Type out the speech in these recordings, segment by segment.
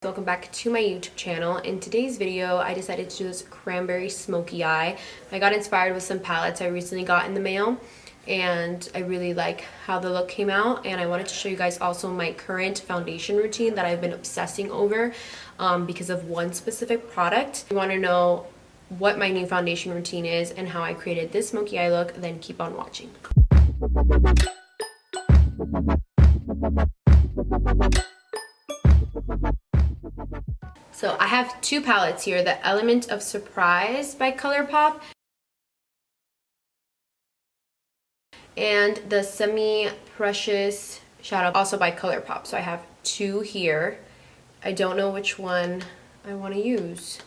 Welcome back to my YouTube channel. In today's video, I decided to do this Cranberry Smokey Eye. I got inspired with some palettes I recently got in the mail, and I really like how the look came out, and I wanted to show you guys also my current foundation routine that I've been obsessing over because of one specific product. If you want to know what my new foundation routine is and how I created this smoky eye look, then keep on watching. So I have two palettes here, the Element of Surprise by ColourPop and the Semi Precious Shadow, also by ColourPop. So I have two here. I don't know which one I want to use.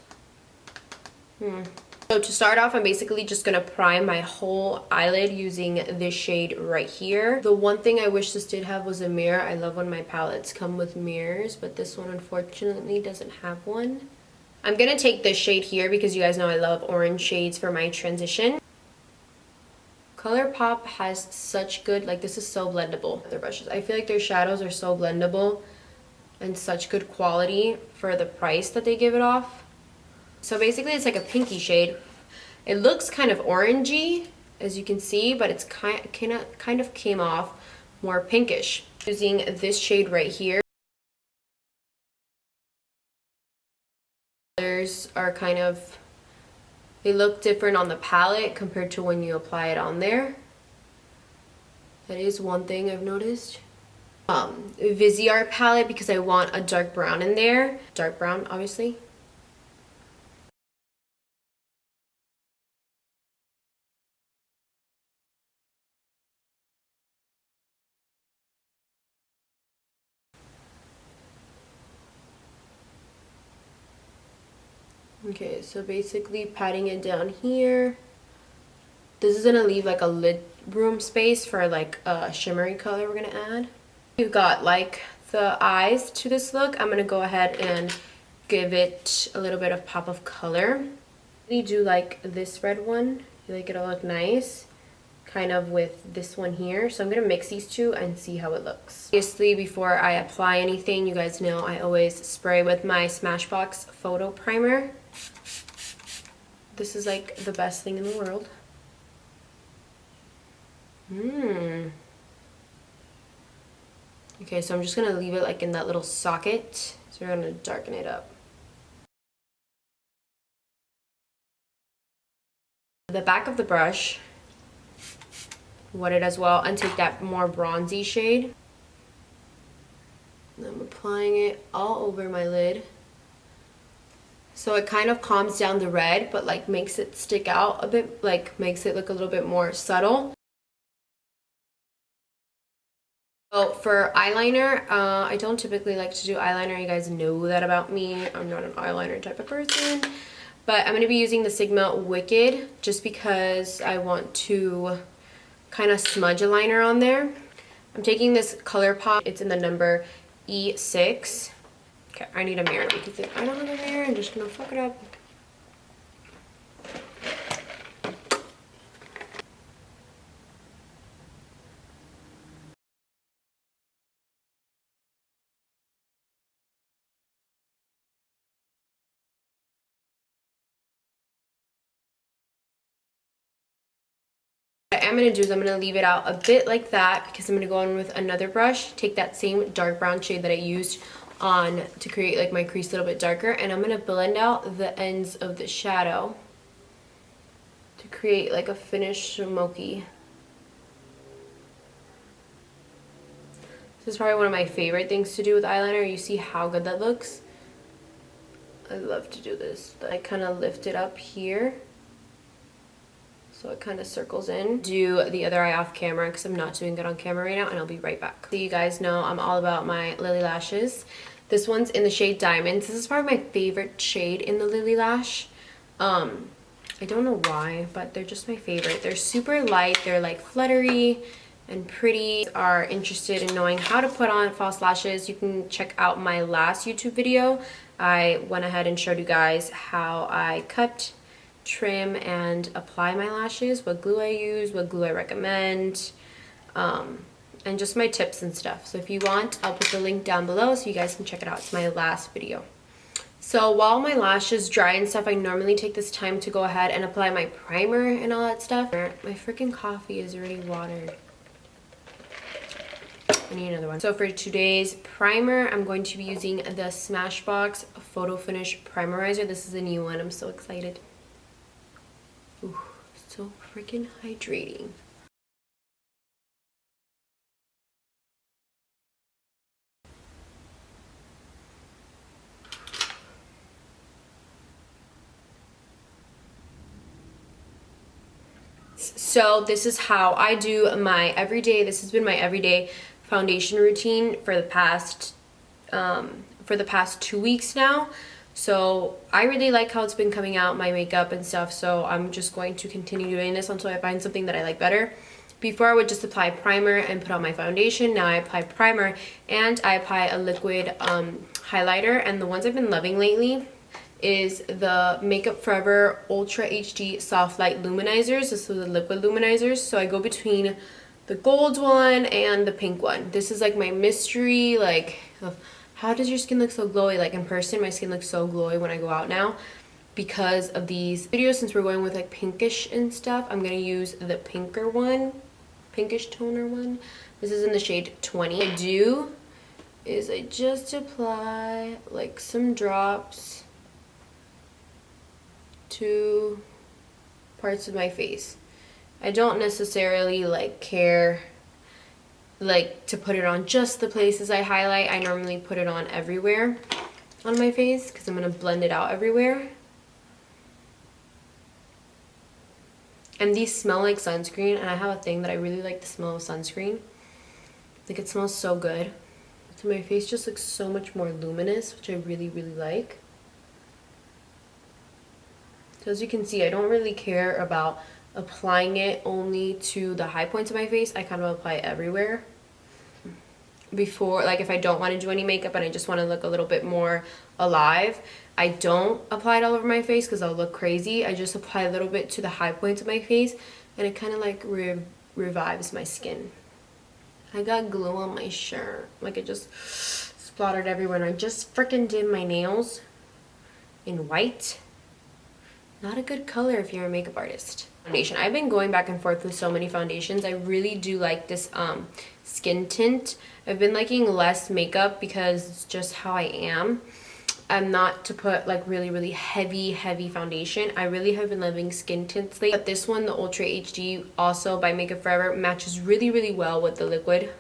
So to start off, I'm basically just going to prime my whole eyelid using this shade right here. The one thing I wish this did have was a mirror. I love when my palettes come with mirrors, but this one unfortunately doesn't have one. I'm going to take this shade here because you guys know I love orange shades for my transition. ColourPop has such good, like, this is so blendable, their brushes. I feel like their shadows are so blendable and such good quality for the price that they give it off. So basically it's like a pinky shade. It looks kind of orangey, as you can see, but it's kind of came off more pinkish. Using this shade right here. Colors are kind of, they look different on the palette compared to when you apply it on there. That is one thing I've noticed. VISEART palette because I want a dark brown in there. Dark brown, obviously. Okay, so basically patting it down here. This is gonna leave like a lid room space for like a shimmery color we're gonna add. We've got like the eyes to this look. I'm gonna go ahead and give it a little bit of pop of color. We do like this red one. I feel like it'll look nice, kind of with this one here. So I'm gonna mix these two and see how it looks. Obviously, before I apply anything, you guys know I always spray with my SMAHSBOX photo primer. This is like the best thing in the world. Okay, so I'm just gonna leave it like in that little socket. So we're gonna darken it up. The back of the brush, wet it as well, and take that more bronzy shade. And I'm applying it all over my lid. So it kind of calms down the red, but like makes it stick out a bit, like makes it look a little bit more subtle. So for eyeliner, I don't typically like to do eyeliner. You guys know that about me. I'm not an eyeliner type of person. But I'm going to be using the Sigma Wicked just because I want to kind of smudge a liner on there. I'm taking this ColourPop. It's in the number E6. Okay, I need a mirror because if I don't have a mirror, I'm just gonna fuck it up. What I'm gonna do is I'm gonna leave it out a bit like that because I'm gonna go in with another brush, take that same dark brown shade that I used on to create like my crease a little bit darker, and I'm gonna blend out the ends of the shadow to create like a finished smoky. This is probably one of my favorite things to do with eyeliner. You see how good that looks? I love to do this. I kind of lift it up here so it kind of circles in. Do the other eye off camera because I'm not doing good on camera right now, and I'll be right back. So you guys know I'm all about my LILLY lashes. This one's in the shade Diamonds. This is probably my favorite shade in the LILLY lash. I don't know why, but they're just my favorite. They're super light. They're like fluttery and pretty. If you are interested in knowing how to put on false lashes, you can check out my last YouTube video. I went ahead and showed you guys how I cut, trim, and apply my lashes, what glue I use, what glue I recommend. and just my tips and stuff. So if you want, I'll put the link down below so you guys can check it out. It's my last video. So while my lashes dry and stuff, I normally take this time to go ahead and apply my primer and all that stuff. My freaking coffee is already watered. I need another one. So for today's primer, I'm going to be using the SMAHSBOX Photo Finish Primerizer. This is a new one. I'm so excited. Ooh, so freaking hydrating. So this is how I do my everyday. This has been my everyday foundation routine for the past 2 weeks now. So I really like how it's been coming out, my makeup and stuff. So I'm just going to continue doing this until I find something that I like better. Before I would just apply primer and put on my foundation. Now I apply primer and I apply a liquid highlighter. And the ones I've been loving lately is the Makeup Forever Ultra HD Soft Light Luminizers. This is the liquid luminizers. So I go between the gold one and the pink one. This is like my mystery, like, of how does your skin look so glowy? Like in person, my skin looks so glowy when I go out now because of these videos. Since we're going with like pinkish and stuff, I'm gonna use the pinker one, pinkish toner one. This is in the shade 20. What I do is I just apply like some drops to parts of my face. I don't necessarily like care like to put it on just the places I highlight. I normally put it on everywhere on my face because I'm going to blend it out everywhere. And these smell like sunscreen, and I have a thing that I really like the smell of sunscreen. Like it smells so good. So my face just looks so much more luminous, which I really, really like. So as you can see, I don't really care about applying it only to the high points of my face. I kind of apply it everywhere. Before, like if I don't want to do any makeup and I just want to look a little bit more alive, I don't apply it all over my face because I'll look crazy. I just apply a little bit to the high points of my face, and it kind of like revives my skin. I got glue on my shirt. Like it just splattered everywhere, and I just freaking did my nails in white. Not a good color if you're a makeup artist. Foundation. I've been going back and forth with so many foundations. I really do like this skin tint. I've been liking less makeup because it's just how I am. I'm not to put like really heavy foundation. I really have been loving skin tints lately. But this one, the Ultra HD, also by Makeup Forever, matches really well with the liquid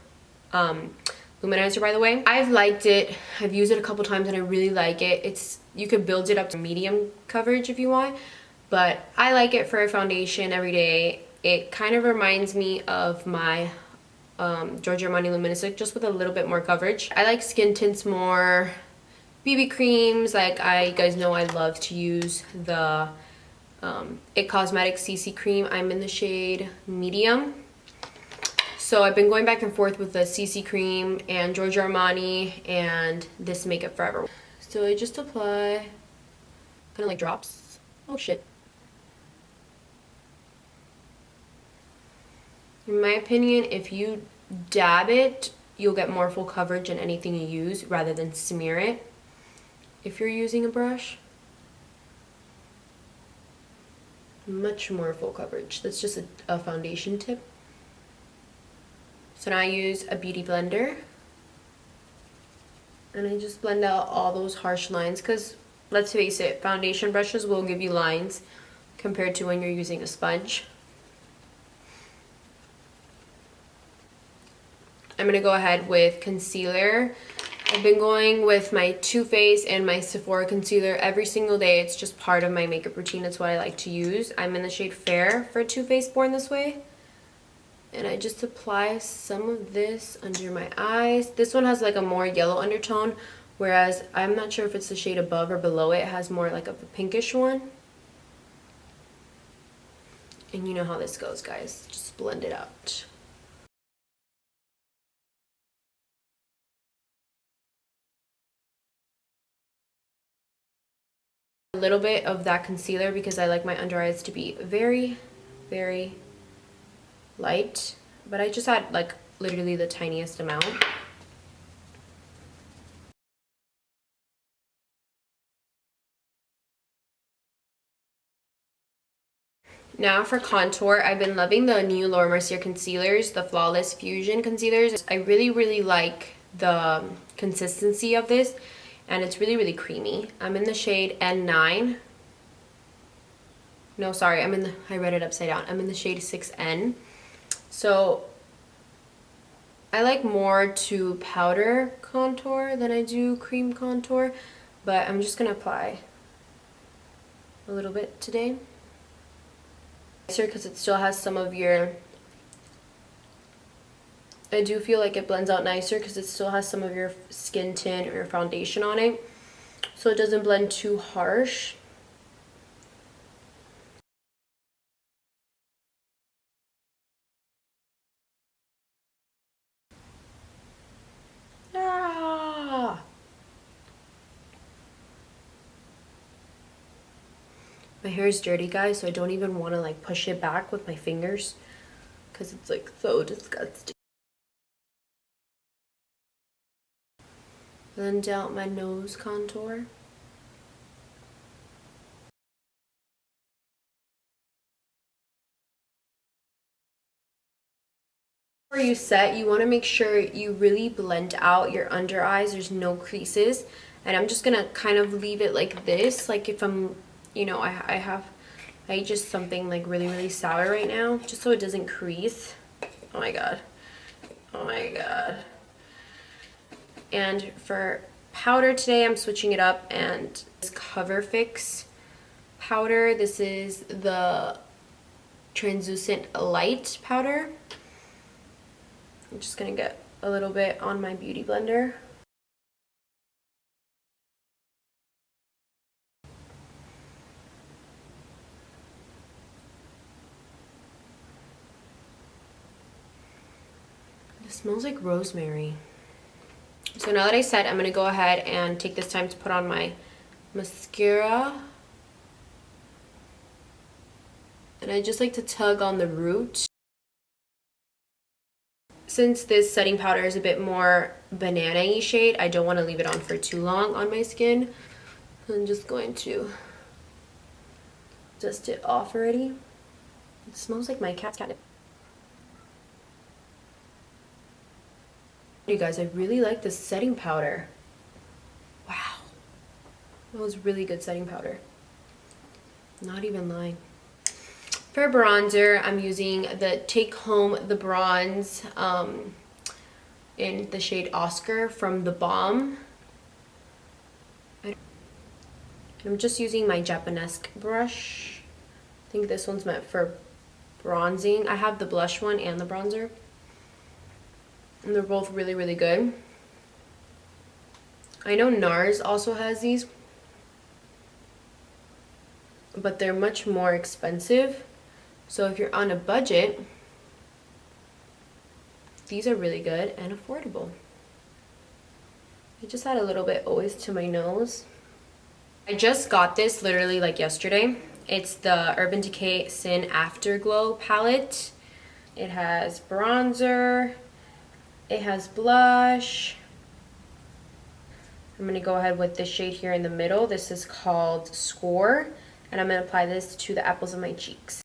luminizer, by the way. I've liked it. I've used it a couple times and I really like it. You could build it up to medium coverage if you want, but I like it for a foundation every day. It kind of reminds me of my Giorgio Armani Luminescent, just with a little bit more coverage. I like skin tints more. BB creams, like you guys know I love to use the IT Cosmetics CC cream. I'm in the shade medium. So I've been going back and forth with the CC cream and Giorgio Armani and this Makeup Forever. So I just apply kind of like drops. Oh shit. In my opinion, if you dab it, you'll get more full coverage in anything you use rather than smear it if you're using a brush. Much more full coverage. That's just a foundation tip. So now I use a beauty blender and I just blend out all those harsh lines, because let's face it, foundation brushes will give you lines compared to when you're using a sponge. I'm going to go ahead with concealer. I've been going with my Too Faced and my Sephora concealer every single day. It's just part of my makeup routine. It's what I like to use. I'm in the shade Fair for Too Faced Born This Way. And I just apply some of this under my eyes. This one has like a more yellow undertone, whereas I'm not sure if it's the shade above or below it. It has more like of a pinkish one. And you know how this goes, guys. Just blend it out. A little bit of that concealer because I like my under eyes to be very light, but I just add like literally the tiniest amount. Now for contour, I've been loving the new Laura Mercier concealers, the Flawless Fusion concealers. I really like the consistency of this, and it's really creamy. I'm in the shade N9. No, sorry, I read it upside down. I'm in the shade 6N. So I like more to powder contour than I do cream contour, but I'm just gonna apply a little bit today. Because it still has some of your, I do feel like it blends out nicer because it still has some of your skin tint or your foundation on it, so it doesn't blend too harsh. My hair is dirty, guys, so I don't even want to like push it back with my fingers because it's like so disgusting. Blend out my nose contour. Before you set, you want to make sure you really blend out your under eyes. There's no creases, and I'm just gonna kind of leave it like this, like if I'm, you know, I ate just something like really sour right now, just so it doesn't crease. Oh my god, oh my god. And for powder today, I'm switching it up, and this Cover Fix powder, this is the translucent light powder. I'm just gonna get a little bit on my beauty blender. It smells like rosemary. So now that I said, I'm gonna go ahead and take this time to put on my mascara. And I just like to tug on the root. Since this setting powder is a bit more banana-y shade, I don't want to leave it on for too long on my skin. I'm just going to dust it off already. It smells like my cat's catnip. You guys, I really like this setting powder. Wow. That was really good setting powder. Not even lying. For bronzer, I'm using the Take Home the Bronze in the shade Oskar from the BALM. I'm just using my Japanesque brush. I think this one's meant for bronzing. I have the blush one and the bronzer, and they're both really good. I know NARS also has these, but they're much more expensive. So if you're on a budget, these are really good and affordable. I just add a little bit always to my nose. I just got this literally like yesterday. It's the Urban Decay Sin Afterglow palette. It has bronzer, it has blush. I'm going to go ahead with this shade here in the middle. This is called Score, and I'm going to apply this to the apples of my cheeks.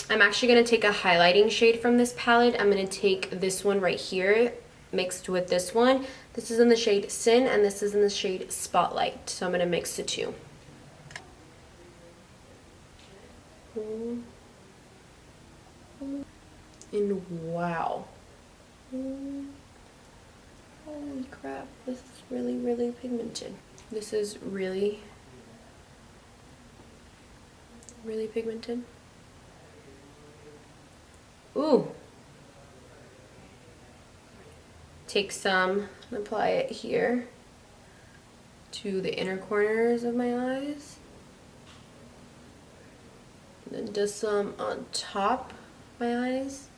I'm actually going to take a highlighting shade from this palette. I'm going to take this one right here mixed with this one. This is in the shade Sin, and this is in the shade Spotlight. So I'm going to mix the two. And wow. Holy crap, this is really pigmented. This is really pigmented. Ooh. Take some and apply it here to the inner corners of my eyes. And then just some on top of my eyes.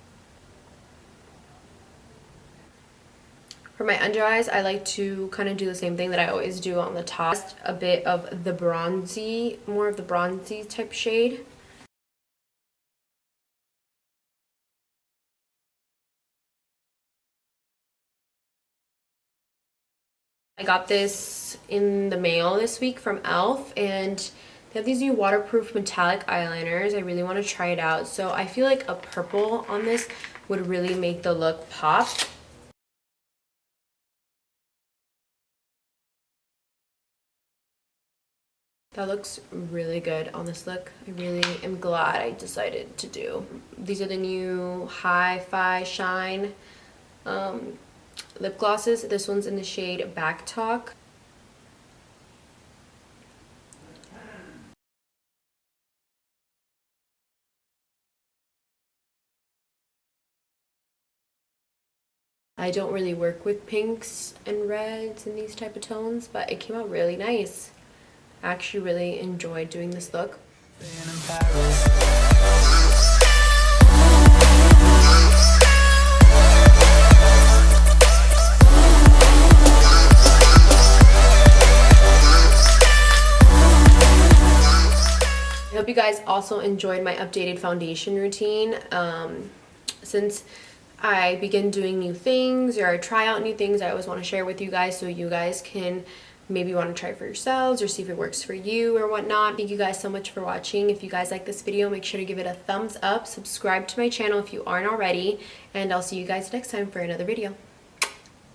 For my under eyes, I like to kind of do the same thing that I always do on the top. Just a bit of the bronzy, more of the bronzy type shade. I got this in the mail this week from e.l.f. and they have these new waterproof metallic eyeliners. I really want to try it out. So I feel like a purple on this would really make the look pop. That looks really good on this look. I really am glad I decided to do. These are the new Hi-Fi Shine lip glosses. This one's in the shade Back Talk. I don't really work with pinks and reds and these type of tones, but it came out really nice. I actually really enjoyed doing this look. I hope you guys also enjoyed my updated foundation routine. Since I begin doing new things or I try out new things, I always want to share with you guys so you guys can maybe want to try it for yourselves or see if it works for you or whatnot. Thank you guys so much for watching. If you guys like this video, make sure to give it a thumbs up, subscribe to my channel if you aren't already, and I'll see you guys next time for another video.